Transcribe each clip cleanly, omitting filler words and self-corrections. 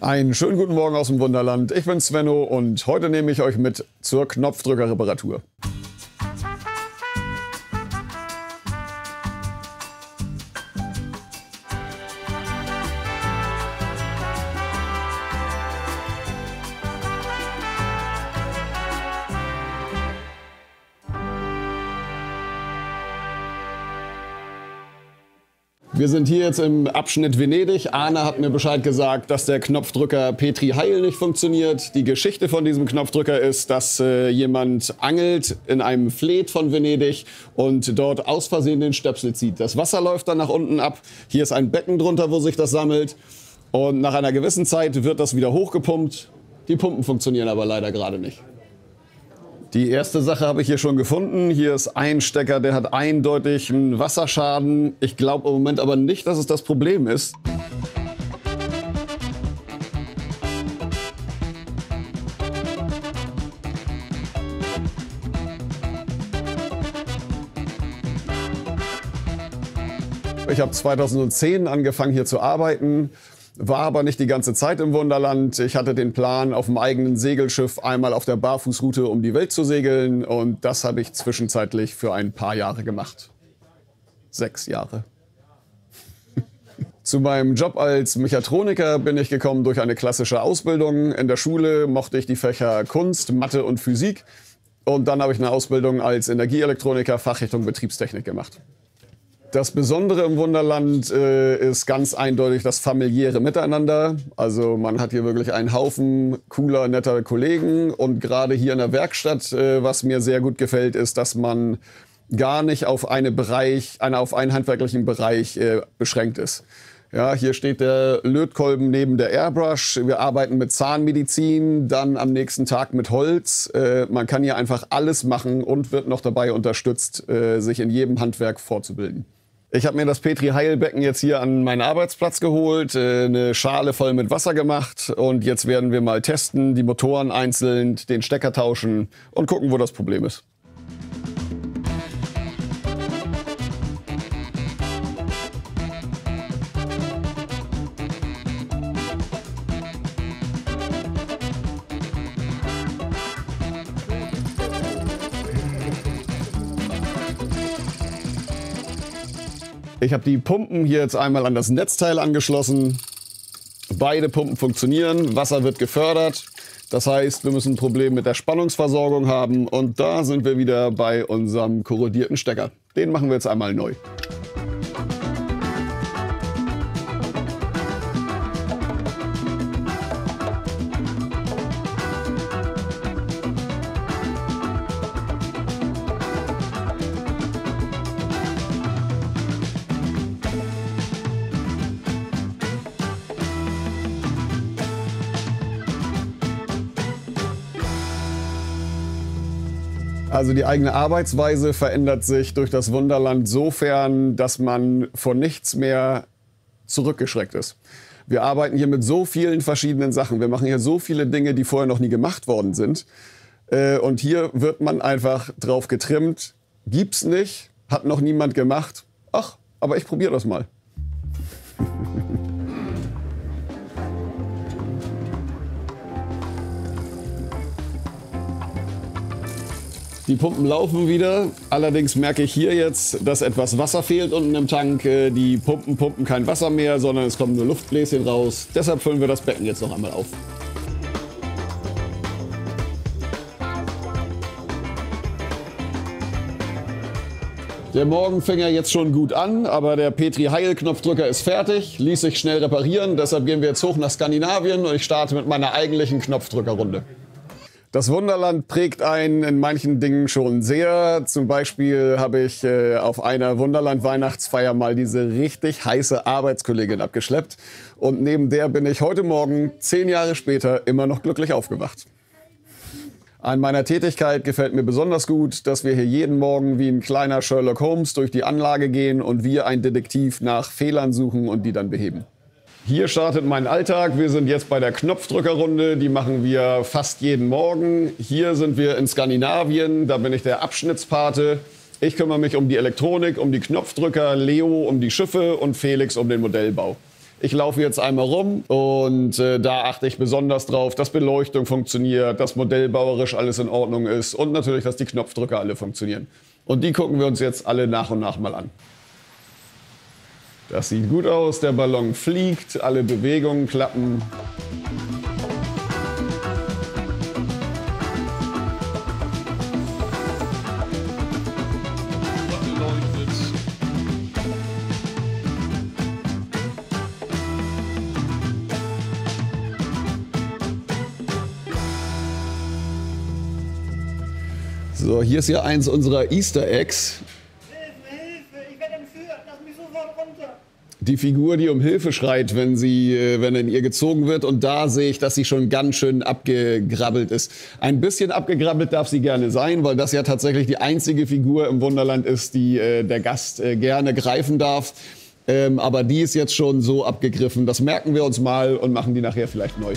Einen schönen guten Morgen aus dem Wunderland. Ich bin Svenno und heute nehme ich euch mit zur Knopfdrückerreparatur. Wir sind hier jetzt im Abschnitt Venedig. Arne hat mir Bescheid gesagt, dass der Knopfdrücker Petri Heil nicht funktioniert. Die Geschichte von diesem Knopfdrücker ist, dass jemand angelt in einem Fleet von Venedig und dort aus Versehen den Stöpsel zieht. Das Wasser läuft dann nach unten ab. Hier ist ein Becken drunter, wo sich das sammelt. Und nach einer gewissen Zeit wird das wieder hochgepumpt. Die Pumpen funktionieren aber leider gerade nicht. Die erste Sache habe ich hier schon gefunden. Hier ist ein Stecker, der hat eindeutig einen Wasserschaden. Ich glaube im Moment aber nicht, dass es das Problem ist. Ich habe 2010 angefangen hier zu arbeiten. War aber nicht die ganze Zeit im Wunderland. Ich hatte den Plan, auf dem eigenen Segelschiff einmal auf der Barfußroute um die Welt zu segeln. Und das habe ich zwischenzeitlich für ein paar Jahre gemacht. 6 Jahre. Zu meinem Job als Mechatroniker bin ich gekommen durch eine klassische Ausbildung. In der Schule mochte ich die Fächer Kunst, Mathe und Physik. Und dann habe ich eine Ausbildung als Energieelektroniker, Fachrichtung Betriebstechnik gemacht. Das Besondere im Wunderland ist ganz eindeutig das familiäre Miteinander. Also man hat hier wirklich einen Haufen cooler, netter Kollegen. Und gerade hier in der Werkstatt, was mir sehr gut gefällt, ist, dass man gar nicht auf einen handwerklichen Bereich beschränkt ist. Ja, hier steht der Lötkolben neben der Airbrush. Wir arbeiten mit Zahnmedizin, dann am nächsten Tag mit Holz. Man kann hier einfach alles machen und wird noch dabei unterstützt, sich in jedem Handwerk fortzubilden. Ich habe mir das Petri Heil Becken jetzt hier an meinen Arbeitsplatz geholt, eine Schale voll mit Wasser gemacht und jetzt werden wir mal testen, die Motoren einzeln, den Stecker tauschen und gucken, wo das Problem ist. Ich habe die Pumpen hier jetzt einmal an das Netzteil angeschlossen. Beide Pumpen funktionieren, Wasser wird gefördert. Das heißt, wir müssen ein Problem mit der Spannungsversorgung haben. Und da sind wir wieder bei unserem korrodierten Stecker. Den machen wir jetzt einmal neu. Also die eigene Arbeitsweise verändert sich durch das Wunderland sofern, dass man vor nichts mehr zurückgeschreckt ist. Wir arbeiten hier mit so vielen verschiedenen Sachen. Wir machen hier so viele Dinge, die vorher noch nie gemacht worden sind. Und hier wird man einfach drauf getrimmt. Gibt's nicht, hat noch niemand gemacht. Ach, aber ich probiere das mal. Die Pumpen laufen wieder, allerdings merke ich hier jetzt, dass etwas Wasser fehlt unten im Tank. Die Pumpen pumpen kein Wasser mehr, sondern es kommen nur Luftbläschen raus. Deshalb füllen wir das Becken jetzt noch einmal auf. Der Morgen fing ja jetzt schon gut an, aber der Petri Heil Knopfdrücker ist fertig, ließ sich schnell reparieren. Deshalb gehen wir jetzt hoch nach Skandinavien und ich starte mit meiner eigentlichen Knopfdrückerrunde. Das Wunderland prägt einen in manchen Dingen schon sehr. Zum Beispiel habe ich auf einer Wunderland-Weihnachtsfeier mal diese richtig heiße Arbeitskollegin abgeschleppt. Und neben der bin ich heute Morgen, 10 Jahre später, immer noch glücklich aufgewacht. An meiner Tätigkeit gefällt mir besonders gut, dass wir hier jeden Morgen wie ein kleiner Sherlock Holmes durch die Anlage gehen und wir ein Detektiv nach Fehlern suchen und die dann beheben. Hier startet mein Alltag. Wir sind jetzt bei der Knopfdrückerrunde. Die machen wir fast jeden Morgen. Hier sind wir in Skandinavien. Da bin ich der Abschnittspate. Ich kümmere mich um die Elektronik, um die Knopfdrücker, Leo um die Schiffe und Felix um den Modellbau. Ich laufe jetzt einmal rum und da achte ich besonders drauf, dass Beleuchtung funktioniert, dass modellbauerisch alles in Ordnung ist und natürlich, dass die Knopfdrücker alle funktionieren. Und die gucken wir uns jetzt alle nach und nach mal an. Das sieht gut aus, der Ballon fliegt, alle Bewegungen klappen. So, hier ist ja eins unserer Easter Eggs. Hilfe, ich werde entführt, lass mich sofort runter. Die Figur, die um Hilfe schreit, wenn in ihr gezogen wird. Und da sehe ich, dass sie schon ganz schön abgegrabbelt ist. Ein bisschen abgegrabbelt darf sie gerne sein, weil das ja tatsächlich die einzige Figur im Wunderland ist, die der Gast gerne greifen darf. Aber die ist jetzt schon so abgegriffen. Das merken wir uns mal und machen die nachher vielleicht neu.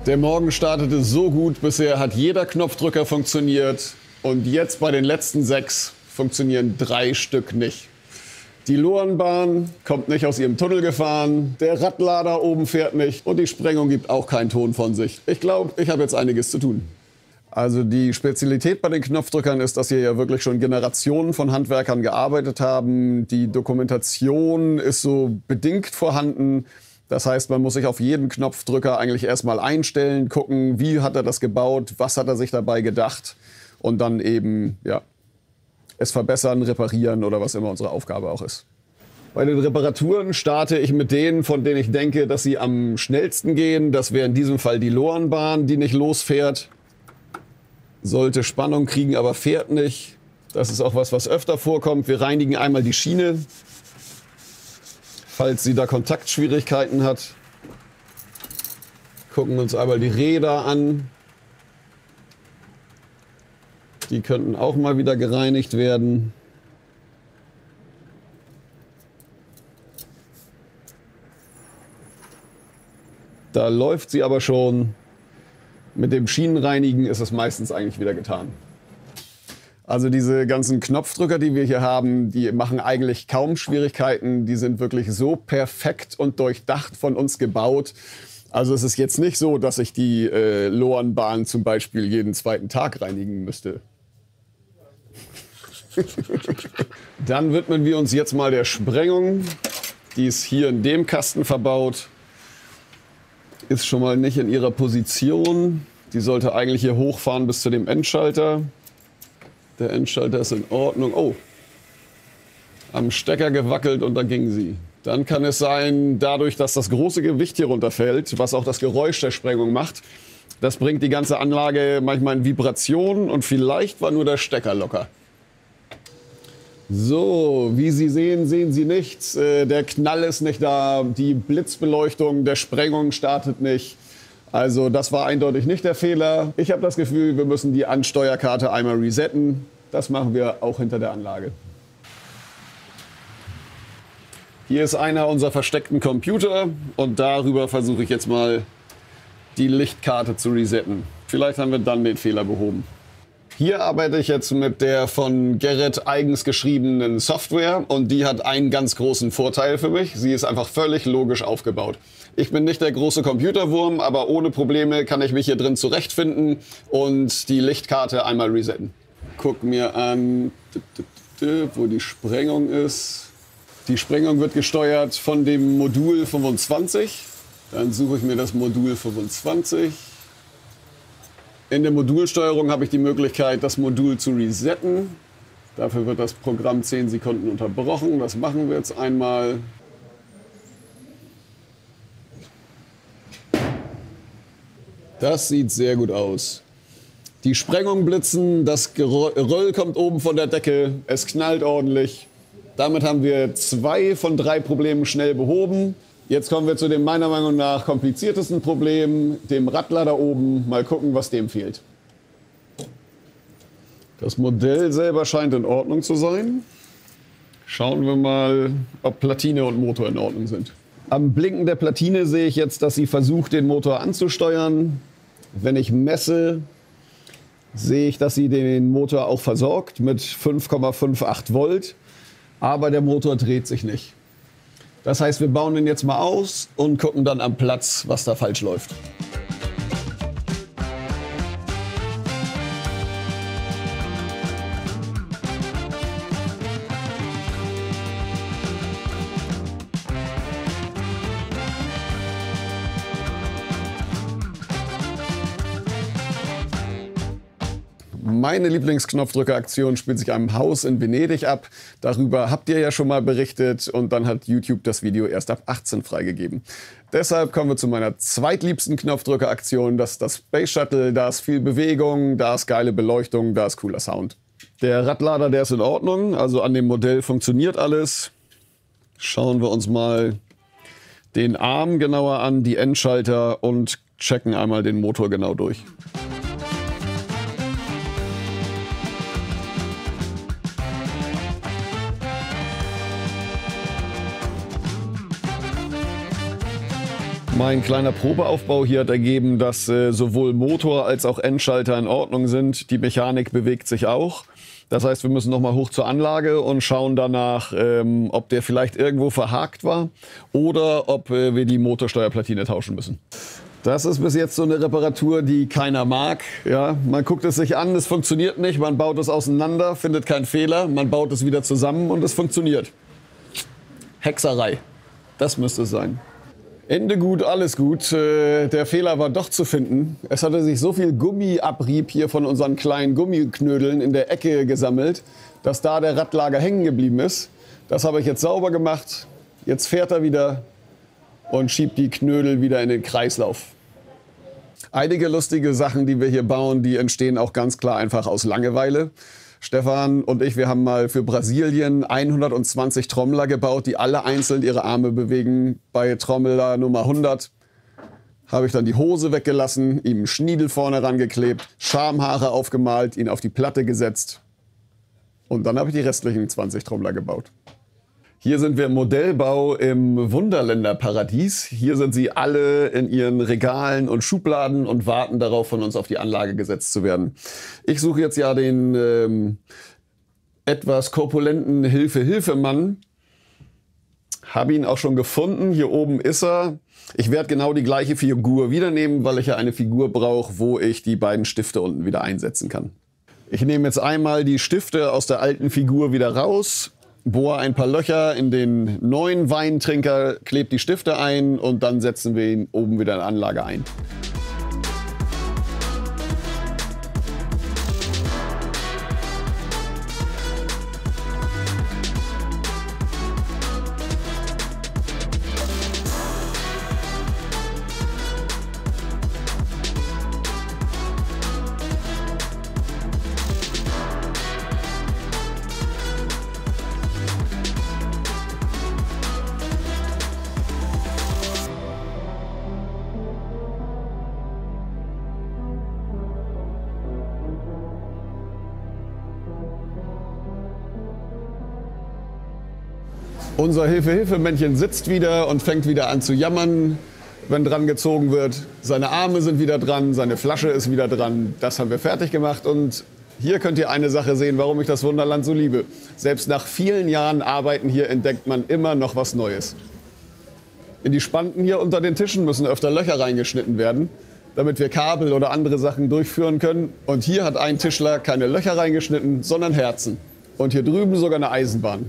Der Morgen startete so gut, bisher hat jeder Knopfdrücker funktioniert und jetzt bei den letzten 6 funktionieren 3 Stück nicht. Die Lorenbahn kommt nicht aus ihrem Tunnel gefahren, der Radlader oben fährt nicht und die Sprengung gibt auch keinen Ton von sich. Ich glaube, ich habe jetzt einiges zu tun. Also die Spezialität bei den Knopfdrückern ist, dass hier ja wirklich schon Generationen von Handwerkern gearbeitet haben. Die Dokumentation ist so bedingt vorhanden. Das heißt, man muss sich auf jeden Knopfdrücker eigentlich erstmal einstellen, gucken, wie hat er das gebaut, was hat er sich dabei gedacht und dann eben ja, es verbessern, reparieren oder was immer unsere Aufgabe auch ist. Bei den Reparaturen starte ich mit denen, von denen ich denke, dass sie am schnellsten gehen. Das wäre in diesem Fall die Lorenbahn, die nicht losfährt. Sollte Spannung kriegen, aber fährt nicht. Das ist auch was öfter vorkommt. Wir reinigen einmal die Schiene, falls sie da Kontaktschwierigkeiten hat. Gucken uns einmal die Räder an. Die könnten auch mal wieder gereinigt werden. Da läuft sie aber schon. Mit dem Schienenreinigen ist es meistens eigentlich wieder getan. Also diese ganzen Knopfdrücker, die wir hier haben, die machen eigentlich kaum Schwierigkeiten. Die sind wirklich so perfekt und durchdacht von uns gebaut. Also es ist jetzt nicht so, dass ich die Lorenbahn zum Beispiel jeden zweiten Tag reinigen müsste. Dann widmen wir uns jetzt mal der Sprengung. Die ist hier in dem Kasten verbaut. Ist schon mal nicht in ihrer Position. Die sollte eigentlich hier hochfahren bis zu dem Endschalter. Der Endschalter ist in Ordnung. Oh, am Stecker gewackelt und da ging sie. Dann kann es sein, dadurch, dass das große Gewicht hier runterfällt, was auch das Geräusch der Sprengung macht, das bringt die ganze Anlage manchmal in Vibration und vielleicht war nur der Stecker locker. So, wie Sie sehen, sehen Sie nichts. Der Knall ist nicht da, die Blitzbeleuchtung der Sprengung startet nicht. Also das war eindeutig nicht der Fehler. Ich habe das Gefühl, wir müssen die Ansteuerkarte einmal resetten. Das machen wir auch hinter der Anlage. Hier ist einer unserer versteckten Computer und darüber versuche ich jetzt mal die Lichtkarte zu resetten. Vielleicht haben wir dann den Fehler behoben. Hier arbeite ich jetzt mit der von Gerrit eigens geschriebenen Software und die hat einen ganz großen Vorteil für mich. Sie ist einfach völlig logisch aufgebaut. Ich bin nicht der große Computerwurm, aber ohne Probleme kann ich mich hier drin zurechtfinden und die Lichtkarte einmal resetten. Guck mir an, wo die Sprengung ist. Die Sprengung wird gesteuert von dem Modul 25. Dann suche ich mir das Modul 25. In der Modulsteuerung habe ich die Möglichkeit, das Modul zu resetten. Dafür wird das Programm 10 Sekunden unterbrochen. Das machen wir jetzt einmal. Das sieht sehr gut aus. Die Sprengungen blitzen, das Geröll kommt oben von der Decke, es knallt ordentlich. Damit haben wir 2 von 3 Problemen schnell behoben. Jetzt kommen wir zu dem meiner Meinung nach kompliziertesten Problem, dem Radler da oben. Mal gucken, was dem fehlt. Das Modell selber scheint in Ordnung zu sein. Schauen wir mal, ob Platine und Motor in Ordnung sind. Am Blinken der Platine sehe ich jetzt, dass sie versucht, den Motor anzusteuern. Wenn ich messe, sehe ich, dass sie den Motor auch versorgt mit 5,58 Volt. Aber der Motor dreht sich nicht. Das heißt, wir bauen den jetzt mal aus und gucken dann am Platz, was da falsch läuft. Meine Lieblingsknopfdrückeraktion spielt sich am Haus in Venedig ab. Darüber habt ihr ja schon mal berichtet und dann hat YouTube das Video erst ab 18 freigegeben. Deshalb kommen wir zu meiner zweitliebsten Knopfdrückeraktion. Das ist das Space Shuttle. Da ist viel Bewegung, da ist geile Beleuchtung, da ist cooler Sound. Der Radlader, der ist in Ordnung. Also an dem Modell funktioniert alles. Schauen wir uns mal den Arm genauer an, die Endschalter und checken einmal den Motor genau durch. Mein kleiner Probeaufbau hier hat ergeben, dass sowohl Motor als auch Endschalter in Ordnung sind. Die Mechanik bewegt sich auch. Das heißt, wir müssen noch mal hoch zur Anlage und schauen danach, ob der vielleicht irgendwo verhakt war oder ob wir die Motorsteuerplatine tauschen müssen. Das ist bis jetzt so eine Reparatur, die keiner mag. Ja, man guckt es sich an, es funktioniert nicht, man baut es auseinander, findet keinen Fehler, man baut es wieder zusammen und es funktioniert. Hexerei, das müsste es sein. Ende gut, alles gut. Der Fehler war doch zu finden. Es hatte sich so viel Gummiabrieb hier von unseren kleinen Gummiknödeln in der Ecke gesammelt, dass da der Radlager hängen geblieben ist. Das habe ich jetzt sauber gemacht. Jetzt fährt er wieder und schiebt die Knödel wieder in den Kreislauf. Einige lustige Sachen, die wir hier bauen, die entstehen auch ganz klar einfach aus Langeweile. Stefan und ich, wir haben mal für Brasilien 120 Trommler gebaut, die alle einzeln ihre Arme bewegen. Bei Trommler Nummer 100 habe ich dann die Hose weggelassen, ihm einen Schniedel vorne rangeklebt, Schamhaare aufgemalt, ihn auf die Platte gesetzt. Und dann habe ich die restlichen 20 Trommler gebaut. Hier sind wir im Modellbau im Wunderländerparadies. Hier sind sie alle in ihren Regalen und Schubladen und warten darauf, von uns auf die Anlage gesetzt zu werden. Ich suche jetzt ja den etwas korpulenten Hilfe-Hilfe-Mann. Habe ihn auch schon gefunden. Hier oben ist er. Ich werde genau die gleiche Figur wieder nehmen, weil ich ja eine Figur brauche, wo ich die beiden Stifte unten wieder einsetzen kann. Ich nehme jetzt einmal die Stifte aus der alten Figur wieder raus. Bohre ein paar Löcher in den neuen Weintrinker, klebt die Stifte ein und dann setzen wir ihn oben wieder in die Anlage ein. Unser Hilfe-Hilfe-Männchen sitzt wieder und fängt wieder an zu jammern, wenn dran gezogen wird. Seine Arme sind wieder dran, seine Flasche ist wieder dran. Das haben wir fertig gemacht und hier könnt ihr eine Sache sehen, warum ich das Wunderland so liebe. Selbst nach vielen Jahren Arbeiten hier entdeckt man immer noch was Neues. In die Spanten hier unter den Tischen müssen öfter Löcher reingeschnitten werden, damit wir Kabel oder andere Sachen durchführen können. Und hier hat ein Tischler keine Löcher reingeschnitten, sondern Herzen. Und hier drüben sogar eine Eisenbahn.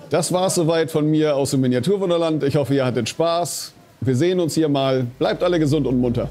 Das war's soweit von mir aus dem Miniaturwunderland. Ich hoffe, ihr hattet Spaß. Wir sehen uns hier mal. Bleibt alle gesund und munter.